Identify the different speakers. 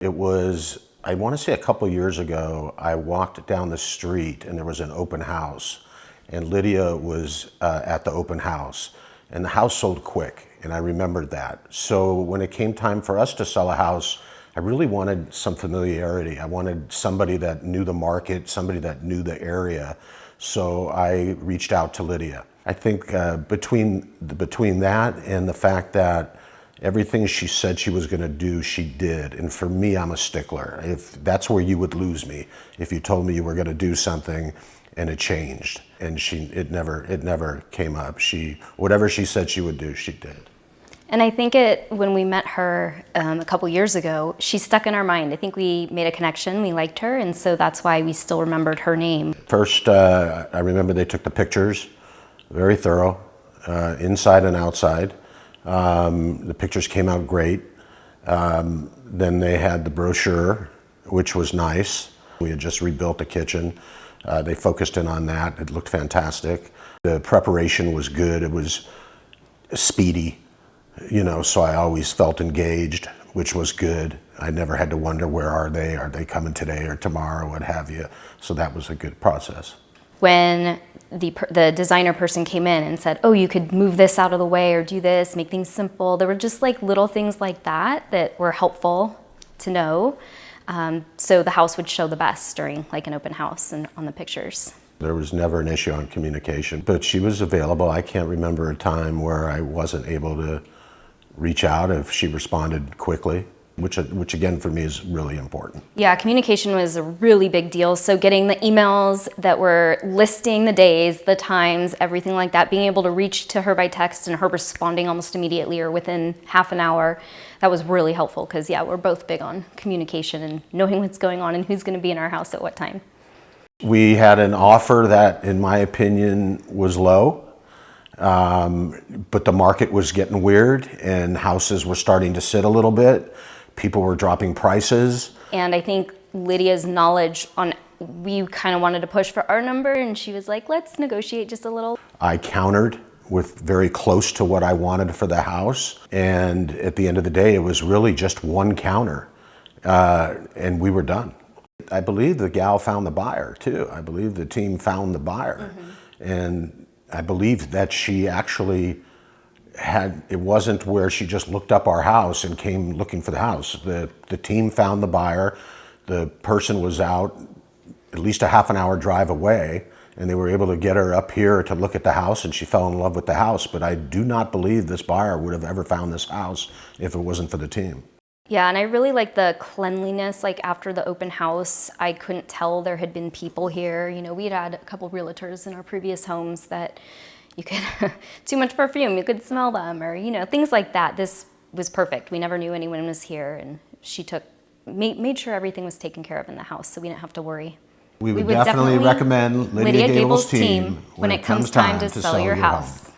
Speaker 1: It was, I want to say a couple years ago, I walked down the street and there was an open house, and Lydia was at the open house, and the house sold quick, and I remembered that. So when it came time for us to sell a house, I really wanted some familiarity. I wanted somebody that knew the market, somebody that knew the area. So I reached out to Lydia. I think between that and the fact that everything she said she was going to do, she did. And for me, I'm a stickler. If that's where you would lose me, if you told me you were going to do something and it changed, and it never came up. Whatever she said she would do, she did.
Speaker 2: And I think when we met her a couple years ago, she stuck in our mind. I think we made a connection, we liked her, and so that's why we still remembered her name.
Speaker 1: First, I remember they took the pictures, very thorough, inside and outside. The pictures came out great. Then they had the brochure, which was nice. We had just rebuilt the kitchen. They focused in on that. It looked fantastic. The preparation was good. It was speedy. So I always felt engaged, which was good. I never had to wonder, where are they coming today or tomorrow, what have you. So that was a good process.
Speaker 2: When the designer person came in and said, oh, you could move this out of the way or do this, make things simple, there were just like little things like that were helpful to know. So the house would show the best during like an open house and on the pictures.
Speaker 1: There was never an issue on communication, but she was available. I can't remember a time where I wasn't able to reach out if she responded quickly, which again for me is really important.
Speaker 2: Yeah, communication was a really big deal. So getting the emails that were listing the days, the times, everything like that, being able to reach to her by text and her responding almost immediately or within half an hour, that was really helpful because yeah, we're both big on communication and knowing what's going on and who's going to be in our house at what time.
Speaker 1: We had an offer that, in my opinion, was low. But the market was getting weird and houses were starting to sit a little bit. People were dropping prices.
Speaker 2: And I think Lydia's knowledge we kind of wanted to push for our number, and she was like, let's negotiate just a little.
Speaker 1: I countered with very close to what I wanted for the house. And at the end of the day, it was really just one counter. And we were done. I believe the gal found the buyer too. I believe the team found the buyer. Mm-hmm. And I believe that she actually it wasn't where she just looked up our house and came looking for the house. The team found the buyer. The person was out at least a half an hour drive away, and they were able to get her up here to look at the house, and she fell in love with the house. But I do not believe this buyer would have ever found this house if it wasn't for the team.
Speaker 2: Yeah, and I really like the cleanliness. Like after the open house, I couldn't tell there had been people here. We'd had a couple realtors in our previous homes that you could, too much perfume, you could smell them, or, things like that. This was perfect. We never knew anyone was here, and she made sure everything was taken care of in the house, so we didn't have to worry.
Speaker 1: We would definitely recommend Lydia Gable's team when it comes time to sell your house.